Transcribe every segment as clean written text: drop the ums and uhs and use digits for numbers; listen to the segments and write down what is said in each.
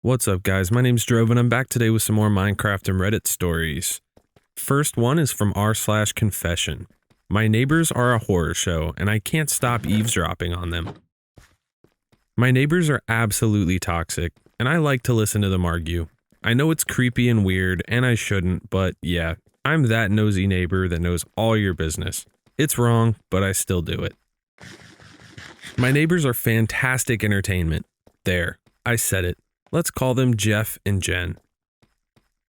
What's up, guys? My name's Drove, and I'm back today with some more Minecraft and Reddit stories. First one is from r/confession. My neighbors are a horror show, and I can't stop eavesdropping on them. My neighbors are absolutely toxic, and I like to listen to them argue. I know it's creepy and weird, and I shouldn't, but yeah, I'm that nosy neighbor that knows all your business. It's wrong, but I still do it. My neighbors are fantastic entertainment. There, I said it. Let's call them Jeff and Jen.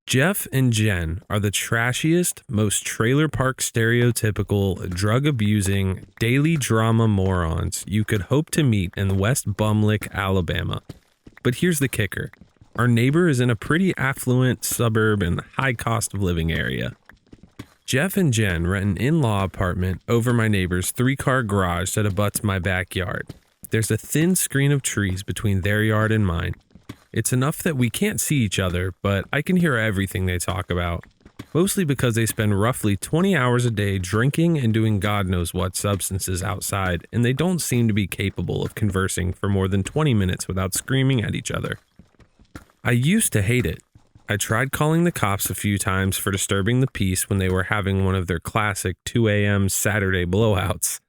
Jeff and Jen are the trashiest, most trailer park stereotypical, drug-abusing, daily drama morons you could hope to meet in West Bumlick, Alabama. But here's the kicker. Our neighbor is in a pretty affluent suburb and high cost of living area. Jeff and Jen rent an in-law apartment over my neighbor's 3-car garage that abuts my backyard. There's a thin screen of trees between their yard and mine. It's enough that we can't see each other, but I can hear everything they talk about. Mostly because they spend roughly 20 hours a day drinking and doing God knows what substances outside, and they don't seem to be capable of conversing for more than 20 minutes without screaming at each other. I used to hate it. I tried calling the cops a few times for disturbing the peace when they were having one of their classic 2 a.m. Saturday blowouts.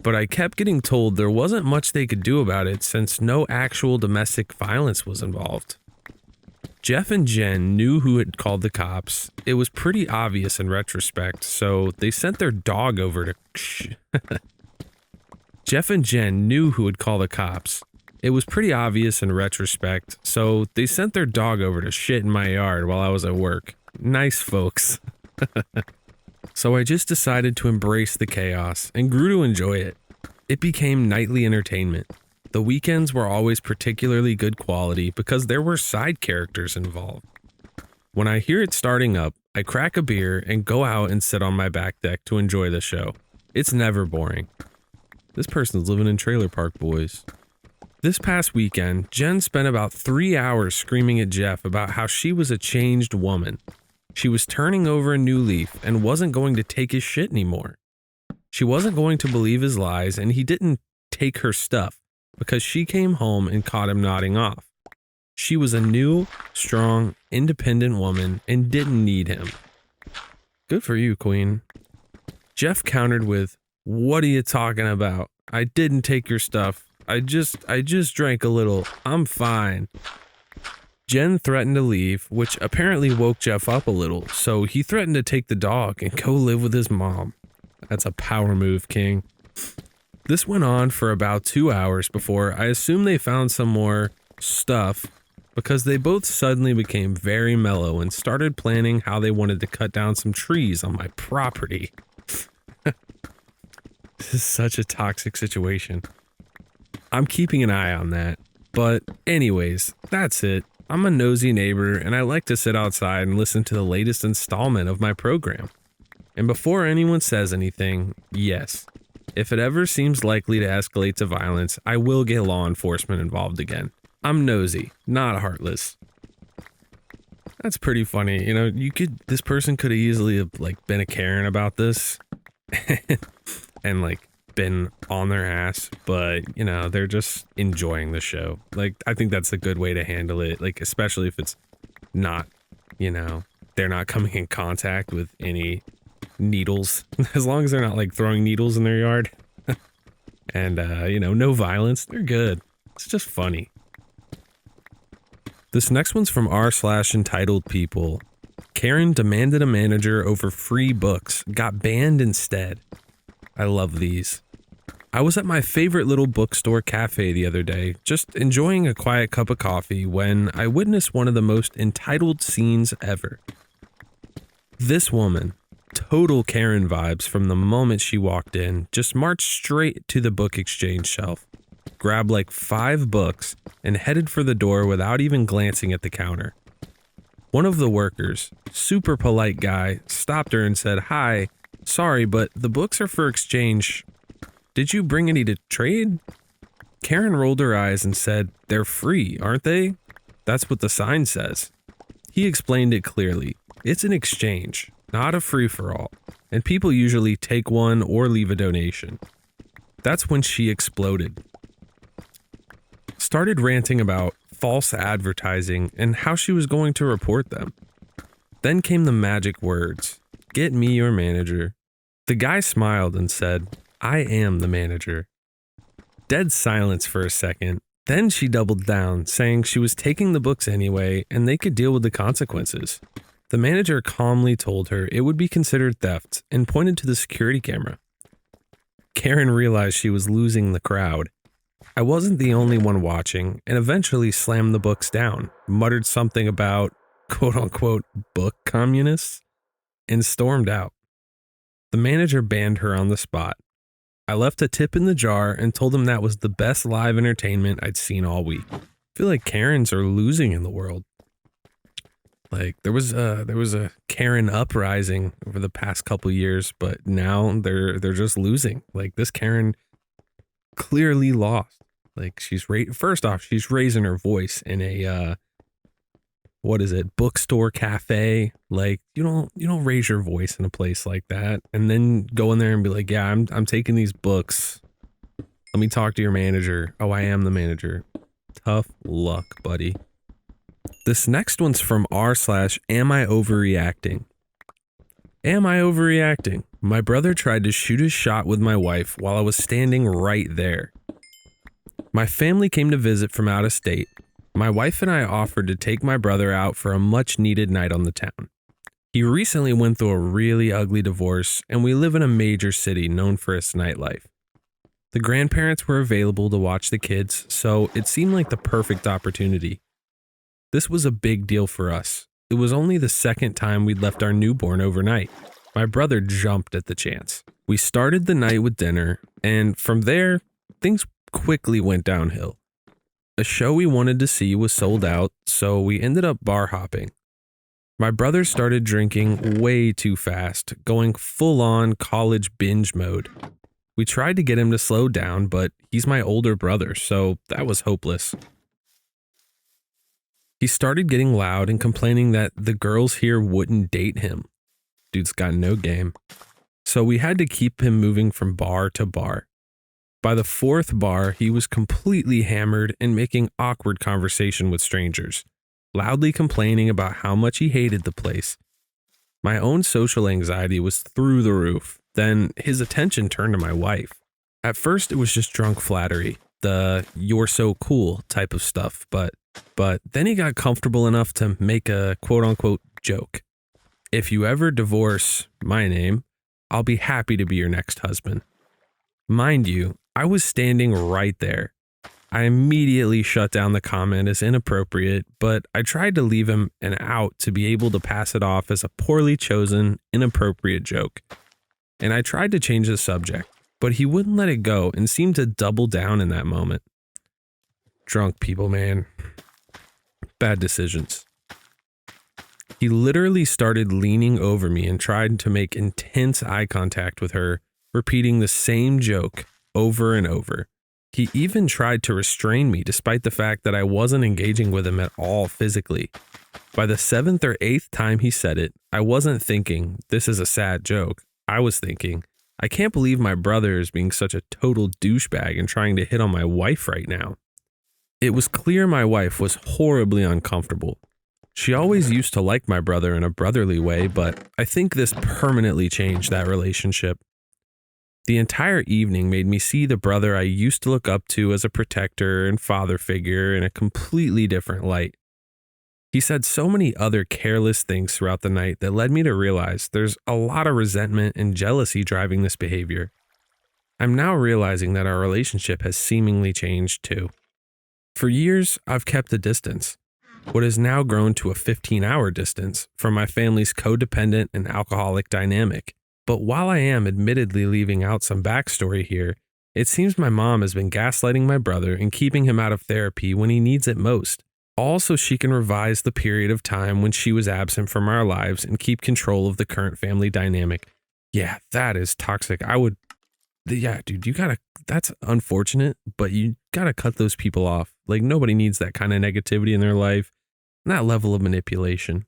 But I kept getting told there wasn't much they could do about it since no actual domestic violence was involved. Jeff and Jen knew who had called the cops. It was pretty obvious in retrospect, so they sent their dog over to... Jeff and Jen knew who would call the cops. It was pretty obvious in retrospect, so they sent their dog over to shit in my yard while I was at work. Nice folks. So I just decided to embrace the chaos and grew to enjoy it. It became nightly entertainment. The weekends were always particularly good quality because there were side characters involved. When I hear it starting up, I crack a beer and go out and sit on my back deck to enjoy the show. It's never boring. This person's living in Trailer Park, boys. This past weekend, Jen spent about 3 hours screaming at Jeff about how she was a changed woman. She was turning over a new leaf and wasn't going to take his shit anymore. She wasn't going to believe his lies, and he didn't take her stuff because she came home and caught him nodding off. She was a new, strong, independent woman and didn't need him. Good for you, Queen. Jeff countered with, "What are you talking about? I didn't take your stuff. I just drank a little. I'm fine." Jen threatened to leave, which apparently woke Jeff up a little, so he threatened to take the dog and go live with his mom. That's a power move, King. This went on for about 2 hours before I assume they found some more stuff because they both suddenly became very mellow and started planning how they wanted to cut down some trees on my property. This is such a toxic situation. I'm keeping an eye on that. But anyways, that's it. I'm a nosy neighbor and I like to sit outside and listen to the latest installment of my program. And before anyone says anything, yes, if it ever seems likely to escalate to violence, I will get law enforcement involved again. I'm nosy, not heartless. That's pretty funny. You know, this person could have easily have been a Karen about this and been on their ass, but you know, they're just enjoying the show. I think that's a good way to handle it, especially if it's not, they're not coming in contact with any needles, as long as they're not throwing needles in their yard and no violence, they're good. It's just funny. This next one's from r/entitled people. Karen demanded a manager over free books, got banned instead. I love these. I was at my favorite little bookstore cafe the other day, just enjoying a quiet cup of coffee when I witnessed one of the most entitled scenes ever. This woman, total Karen vibes from the moment she walked in, just marched straight to the book exchange shelf, grabbed 5 books, and headed for the door without even glancing at the counter. One of the workers, super polite guy, stopped her and said, "Hi, sorry, but the books are for exchange. Did you bring any to trade?" Karen rolled her eyes and said, "They're free, aren't they? That's what the sign says." He explained it clearly. It's an exchange, not a free-for-all, and people usually take one or leave a donation. That's when she exploded. Started ranting about false advertising, and how she was going to report them. Then came the magic words, "Get me your manager." The guy smiled and said, "I am the manager." Dead silence for a second. Then she doubled down, saying she was taking the books anyway and they could deal with the consequences. The manager calmly told her it would be considered theft and pointed to the security camera. Karen realized she was losing the crowd. I wasn't the only one watching and eventually slammed the books down, muttered something about quote-unquote book communists, and stormed out. The manager banned her on the spot. I left a tip in the jar and told him that was the best live entertainment I'd seen all week. I feel like Karens are losing in the world. Like there was a Karen uprising over the past couple years, but now they're just losing. Like this Karen clearly lost. Like first off, she's raising her voice in a bookstore cafe. Like you don't raise your voice in a place like that and then go in there and be like, yeah, I'm taking these books. Let me talk to your manager. Oh, I am the manager. Tough luck, buddy. This next one's from r/am I overreacting? Am I overreacting? My brother tried to shoot his shot with my wife while I was standing right there. My family came to visit from out of state. My wife and I offered to take my brother out for a much needed night on the town. He recently went through a really ugly divorce and we live in a major city known for its nightlife. The grandparents were available to watch the kids, so it seemed like the perfect opportunity. This was a big deal for us. It was only the second time we'd left our newborn overnight. My brother jumped at the chance. We started the night with dinner, and from there, things quickly went downhill. A show we wanted to see was sold out, so we ended up bar hopping. My brother started drinking way too fast, going full-on college binge mode. We tried to get him to slow down, but he's my older brother, so that was hopeless. He started getting loud and complaining that the girls here wouldn't date him. Dude's got no game. So we had to keep him moving from bar to bar. By the fourth bar, he was completely hammered and making awkward conversation with strangers, loudly complaining about how much he hated the place. My own social anxiety was through the roof. Then his attention turned to my wife. At first, it was just drunk flattery, the "you're so cool" type of stuff, but then he got comfortable enough to make a quote-unquote joke. "If you ever divorce my name, I'll be happy to be your next husband." Mind you, I was standing right there. I immediately shut down the comment as inappropriate, but I tried to leave him an out to be able to pass it off as a poorly chosen, inappropriate joke. And I tried to change the subject, but he wouldn't let it go and seemed to double down in that moment. Drunk people, man. Bad decisions. He literally started leaning over me and tried to make intense eye contact with her, repeating the same joke over and over. He even tried to restrain me despite the fact that I wasn't engaging with him at all physically. By the 7th or 8th time he said it, I wasn't thinking, this is a sad joke. I was thinking, I can't believe my brother is being such a total douchebag and trying to hit on my wife right now. It was clear my wife was horribly uncomfortable. She always used to like my brother in a brotherly way, but I think this permanently changed that relationship. The entire evening made me see the brother I used to look up to as a protector and father figure in a completely different light. He said so many other careless things throughout the night that led me to realize there's a lot of resentment and jealousy driving this behavior. I'm now realizing that our relationship has seemingly changed too. For years, I've kept a distance, what has now grown to a 15-hour distance from my family's codependent and alcoholic dynamic. But while I am admittedly leaving out some backstory here, it seems my mom has been gaslighting my brother and keeping him out of therapy when he needs it most. All so she can revise the period of time when she was absent from our lives and keep control of the current family dynamic. Yeah, that is toxic. Yeah, dude, that's unfortunate, but you gotta cut those people off. Like, nobody needs that kind of negativity in their life, and that level of manipulation.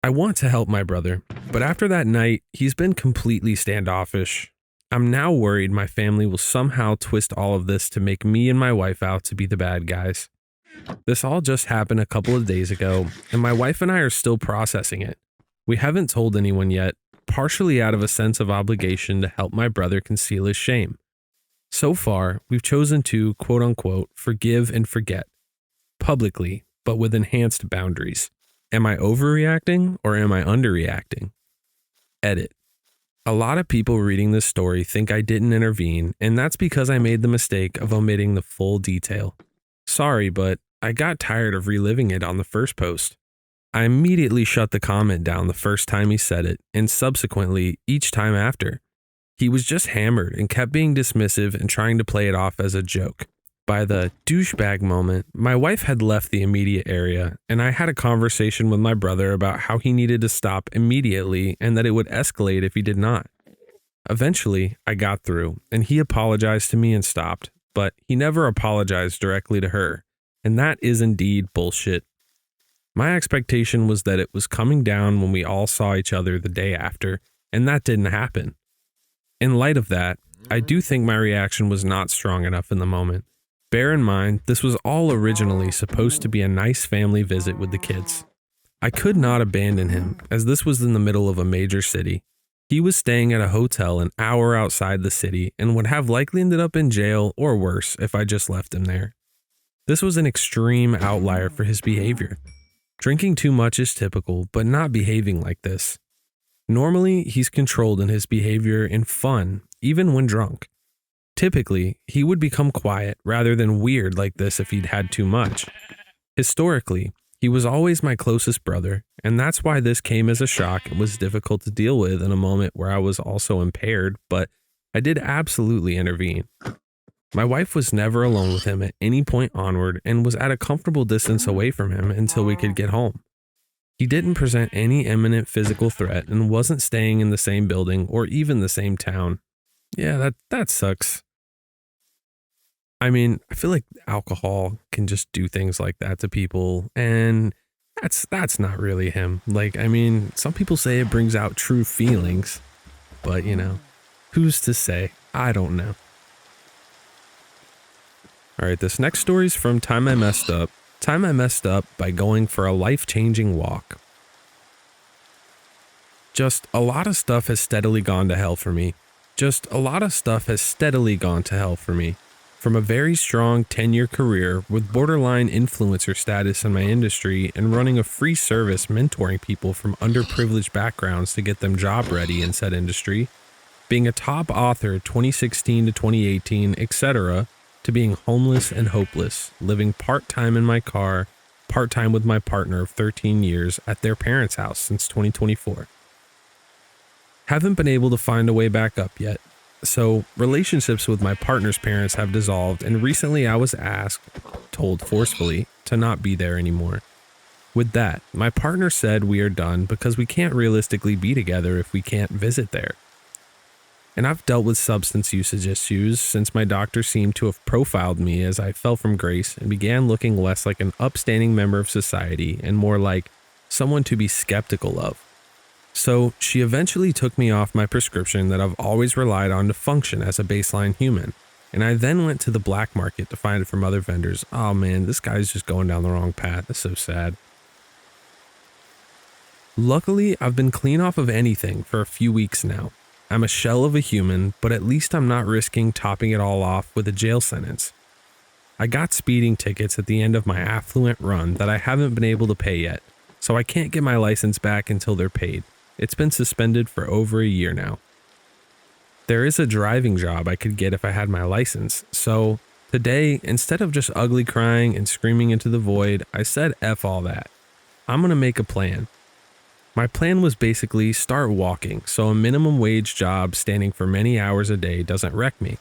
I want to help my brother, but after that night, he's been completely standoffish. I'm now worried my family will somehow twist all of this to make me and my wife out to be the bad guys. This all just happened a couple of days ago, and my wife and I are still processing it. We haven't told anyone yet, partially out of a sense of obligation to help my brother conceal his shame. So far, we've chosen to, quote unquote, forgive and forget, publicly, but with enhanced boundaries. Am I overreacting or am I underreacting? Edit. A lot of people reading this story think I didn't intervene, and that's because I made the mistake of omitting the full detail. Sorry, but I got tired of reliving it on the first post. I immediately shut the comment down the first time he said it, and subsequently each time after. He was just hammered and kept being dismissive and trying to play it off as a joke. By the douchebag moment, my wife had left the immediate area, and I had a conversation with my brother about how he needed to stop immediately and that it would escalate if he did not. Eventually, I got through, and he apologized to me and stopped, but he never apologized directly to her, and that is indeed bullshit. My expectation was that it was coming down when we all saw each other the day after, and that didn't happen. In light of that, I do think my reaction was not strong enough in the moment. Bear in mind, this was all originally supposed to be a nice family visit with the kids. I could not abandon him, as this was in the middle of a major city. He was staying at a hotel an hour outside the city and would have likely ended up in jail or worse if I just left him there. This was an extreme outlier for his behavior. Drinking too much is typical, but not behaving like this. Normally, he's controlled in his behavior and fun, even when drunk. Typically, he would become quiet rather than weird like this if he'd had too much. Historically, he was always my closest brother, and that's why this came as a shock and was difficult to deal with in a moment where I was also impaired, but I did absolutely intervene. My wife was never alone with him at any point onward and was at a comfortable distance away from him until we could get home. He didn't present any imminent physical threat and wasn't staying in the same building or even the same town. Yeah, that sucks. I mean, I feel like alcohol can just do things like that to people, and that's not really him. Like, I mean, some people say it brings out true feelings, but who's to say? I don't know. All right, this next story is from Time I Messed Up. Time I messed up by going for a life-changing walk. Just a lot of stuff has steadily gone to hell for me. From a very strong 10-year career with borderline influencer status in my industry and running a free service mentoring people from underprivileged backgrounds to get them job ready in said industry, being a top author 2016 to 2018, etc., to being homeless and hopeless, living part-time in my car, part-time with my partner of 13 years at their parents' house since 2024. Haven't been able to find a way back up yet. So relationships with my partner's parents have dissolved, and recently I was told forcefully, to not be there anymore. With that, my partner said we are done because we can't realistically be together if we can't visit there. And I've dealt with substance usage issues since my doctor seemed to have profiled me as I fell from grace and began looking less like an upstanding member of society and more like someone to be skeptical of. So she eventually took me off my prescription that I've always relied on to function as a baseline human. And I then went to the black market to find it from other vendors. Oh man, this guy's just going down the wrong path. That's so sad. Luckily, I've been clean off of anything for a few weeks now. I'm a shell of a human, but at least I'm not risking topping it all off with a jail sentence. I got speeding tickets at the end of my affluent run that I haven't been able to pay yet, so I can't get my license back until they're paid. It's been suspended for over a year now. There is a driving job I could get if I had my license, so today, instead of just ugly crying and screaming into the void, I said F all that. I'm gonna make a plan. My plan was basically start walking, so a minimum wage job standing for many hours a day doesn't wreck me.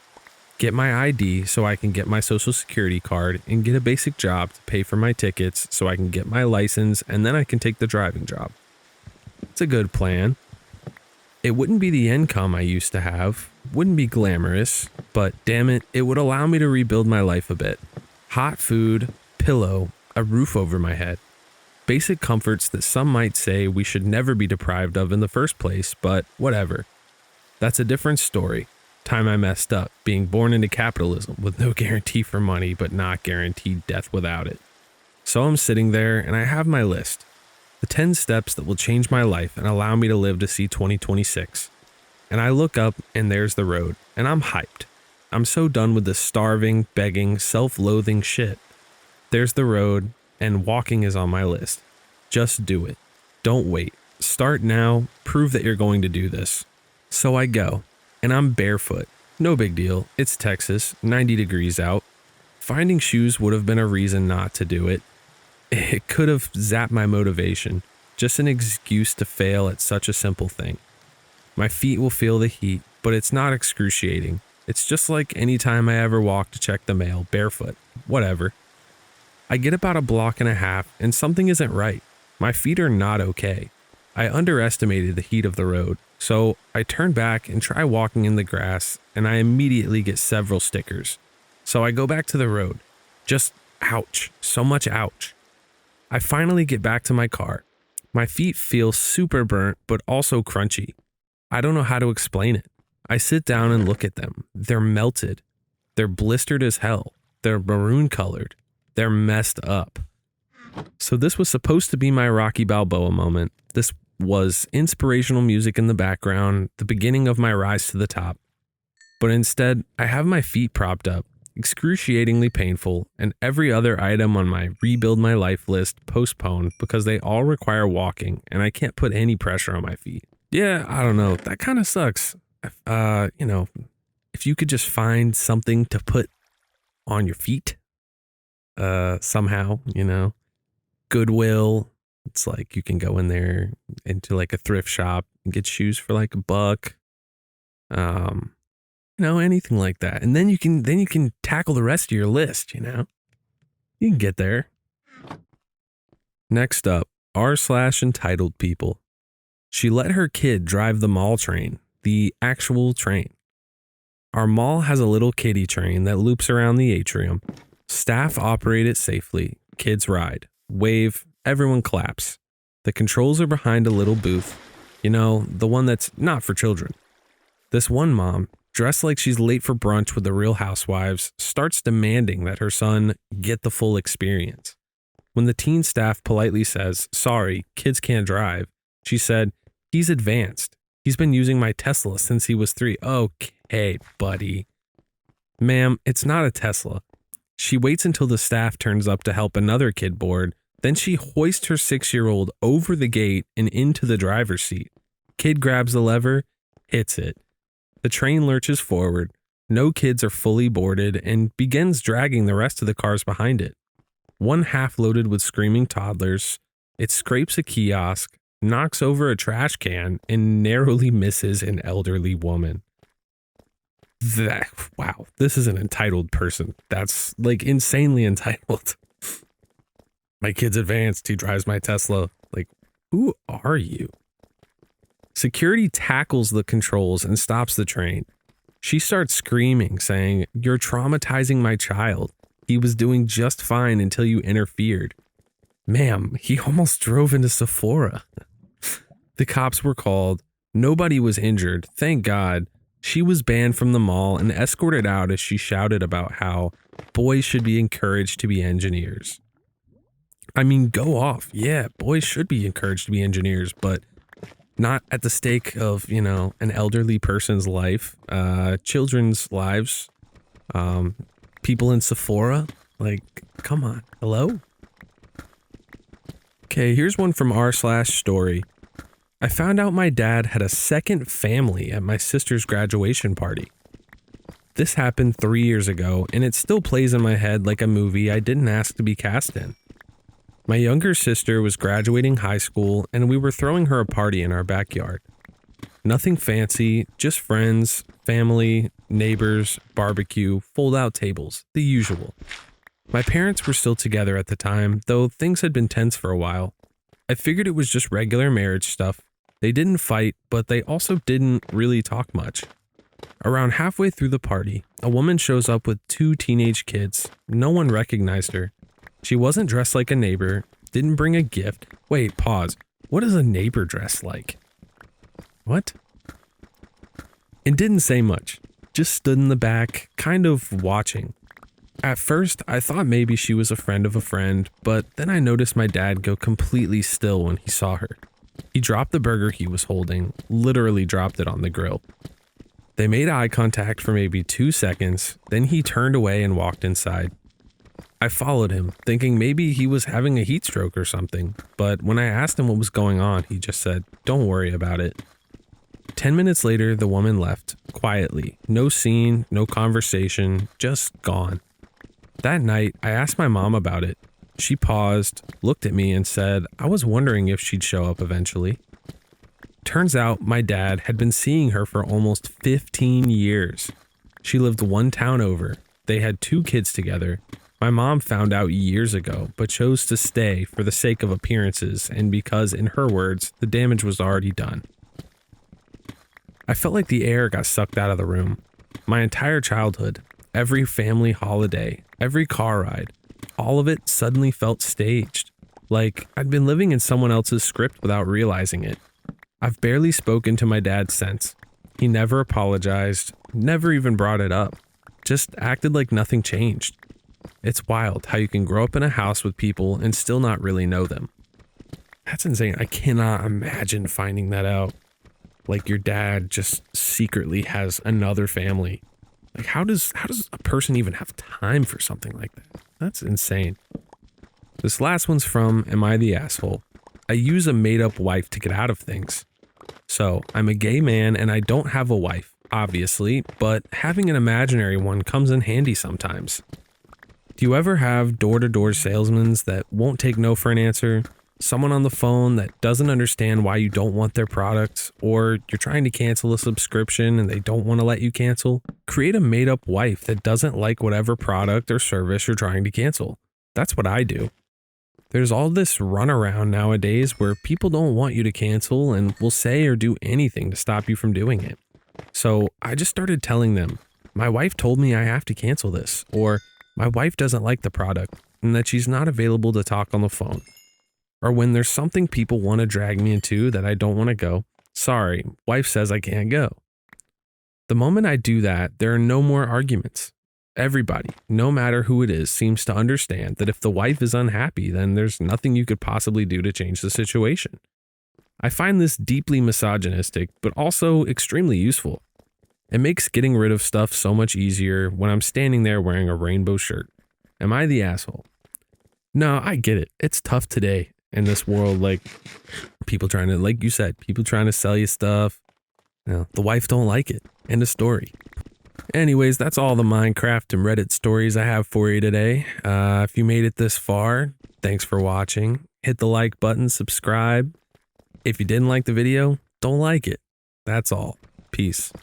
Get my ID so I can get my social security card and get a basic job to pay for my tickets so I can get my license and then I can take the driving job. It's a good plan. It wouldn't be the income I used to have, wouldn't be glamorous, but damn it, it would allow me to rebuild my life a bit. Hot food, pillow, a roof over my head. Basic comforts that some might say we should never be deprived of in the first place, but whatever. That's a different story. Time I messed up, being born into capitalism with no guarantee for money but not guaranteed death without it. So I'm sitting there and I have my list. The 10 steps that will change my life and allow me to live to see 2026. And I look up and there's the road, and I'm hyped. I'm so done with this starving, begging, self-loathing shit. There's the road, and walking is on my list. Just do it. Don't wait. Start now. Prove that you're going to do this. So I go, and I'm barefoot. No big deal. It's Texas, 90 degrees out. Finding shoes would have been a reason not to do it. It could have zapped my motivation. Just an excuse to fail at such a simple thing. My feet will feel the heat, but it's not excruciating. It's just like any time I ever walk to check the mail, barefoot. Whatever. I get about a block and a half, and something isn't right. My feet are not okay. I underestimated the heat of the road, so I turn back and try walking in the grass, and I immediately get several stickers. So I go back to the road. Just ouch. So much ouch. I finally get back to my car. My feet feel super burnt, but also crunchy. I don't know how to explain it. I sit down and look at them. They're melted. They're blistered as hell. They're maroon colored. They're messed up. So this was supposed to be my Rocky Balboa moment. This was inspirational music in the background, the beginning of my rise to the top. But instead, I have my feet propped up, excruciatingly painful, and every other item on my rebuild my life list postponed because they all require walking and I can't put any pressure on my feet. Yeah, I don't know. That kind of sucks. If you could just find something to put on your feet, somehow, Goodwill. It's like you can go in there into like a thrift shop and get shoes for like $1. Anything like that. And then you can tackle the rest of your list, You can get there. Next up, r/entitled people. She let her kid drive the mall train, the actual train. Our mall has a little kiddie train that loops around the atrium. Staff operate it safely. Kids ride, wave, everyone claps. The controls are behind a little booth. The one that's not for children. This one mom, dressed like she's late for brunch with the Real Housewives, starts demanding that her son get the full experience. When the teen staff politely says, "Sorry, kids can't drive," she said, "He's advanced. He's been using my Tesla since he was 3. Okay, buddy. Ma'am, it's not a Tesla. She waits until the staff turns up to help another kid board. Then she hoists her 6-year-old over the gate and into the driver's seat. Kid grabs the lever, hits it. The train lurches forward. No kids are fully boarded and begins dragging the rest of the cars behind it. One half loaded with screaming toddlers. It scrapes a kiosk, knocks over a trash can, and narrowly misses an elderly woman. Wow, this is an entitled person. That's like insanely entitled. My kid's advanced. He drives my Tesla. Like, who are you? Security tackles the controls and stops the train. She starts screaming, saying, "You're traumatizing my child. He was doing just fine until you interfered." Ma'am, he almost drove into Sephora. The cops were called. Nobody was injured, thank God. She was banned from the mall and escorted out as she shouted about how boys should be encouraged to be engineers. I mean, go off. Yeah, boys should be encouraged to be engineers, but not at the stake of, an elderly person's life, children's lives, people in Sephora. Like, come on. Hello? Okay, here's one from r/story. I found out my dad had a second family at my sister's graduation party. This happened 3 years ago, and it still plays in my head like a movie I didn't ask to be cast in. My younger sister was graduating high school, and we were throwing her a party in our backyard. Nothing fancy, just friends, family, neighbors, barbecue, fold-out tables, the usual. My parents were still together at the time, though things had been tense for a while. I figured it was just regular marriage stuff. They didn't fight, but they also didn't really talk much. Around halfway through the party, a woman shows up with 2 teenage kids. No one recognized her. She wasn't dressed like a neighbor, didn't bring a gift. Wait, pause. What does a neighbor dress like? What? And didn't say much. Just stood in the back, kind of watching. At first, I thought maybe she was a friend of a friend, but then I noticed my dad go completely still when he saw her. He dropped the burger he was holding, literally dropped it on the grill. They made eye contact for maybe 2 seconds, then he turned away and walked inside. I followed him, thinking maybe he was having a heat stroke or something, but when I asked him what was going on, he just said, "Don't worry about it." 10 minutes later, the woman left, quietly. No scene, no conversation, just gone. That night, I asked my mom about it. She paused, looked at me, and said, I was wondering if she'd show up eventually. Turns out my dad had been seeing her for almost 15 years. She lived one town over. They had 2 kids together. My mom found out years ago, but chose to stay for the sake of appearances and because, in her words, the damage was already done. I felt like the air got sucked out of the room. My entire childhood, every family holiday, every car ride, all of it suddenly felt staged. Like I'd been living in someone else's script without realizing it. I've barely spoken to my dad since. He never apologized, never even brought it up, just acted like nothing changed. It's wild how you can grow up in a house with people and still not really know them. That's insane. I cannot imagine finding that out. Like your dad just secretly has another family. Like how does a person even have time for something like that? That's insane. This last one's from Am I the Asshole? I use a made-up wife to get out of things. So, I'm a gay man and I don't have a wife, obviously, but having an imaginary one comes in handy sometimes. Do you ever have door-to-door salesmen that won't take no for an answer? Someone on the phone that doesn't understand why you don't want their products, or you're trying to cancel a subscription and they don't want to let you cancel? Create a made-up wife that doesn't like whatever product or service you're trying to cancel. That's what I do. There's all this runaround nowadays where people don't want you to cancel and will say or do anything to stop you from doing it. So I just started telling them, my wife told me I have to cancel this, or my wife doesn't like the product and that she's not available to talk on the phone. Or when there's something people want to drag me into that I don't want to go, sorry, wife says I can't go. The moment I do that, there are no more arguments. Everybody, no matter who it is, seems to understand that if the wife is unhappy, then there's nothing you could possibly do to change the situation. I find this deeply misogynistic, but also extremely useful. It makes getting rid of stuff so much easier when I'm standing there wearing a rainbow shirt. Am I the asshole? No, I get it. It's tough today in this world, like people trying to, like you said, people trying to sell you stuff. You know, the wife don't like it. End of story. Anyways, that's all the Minecraft and Reddit stories I have for you today. If you made it this far, thanks for watching. Hit the like button, subscribe. If you didn't like the video, don't like it. That's all. Peace.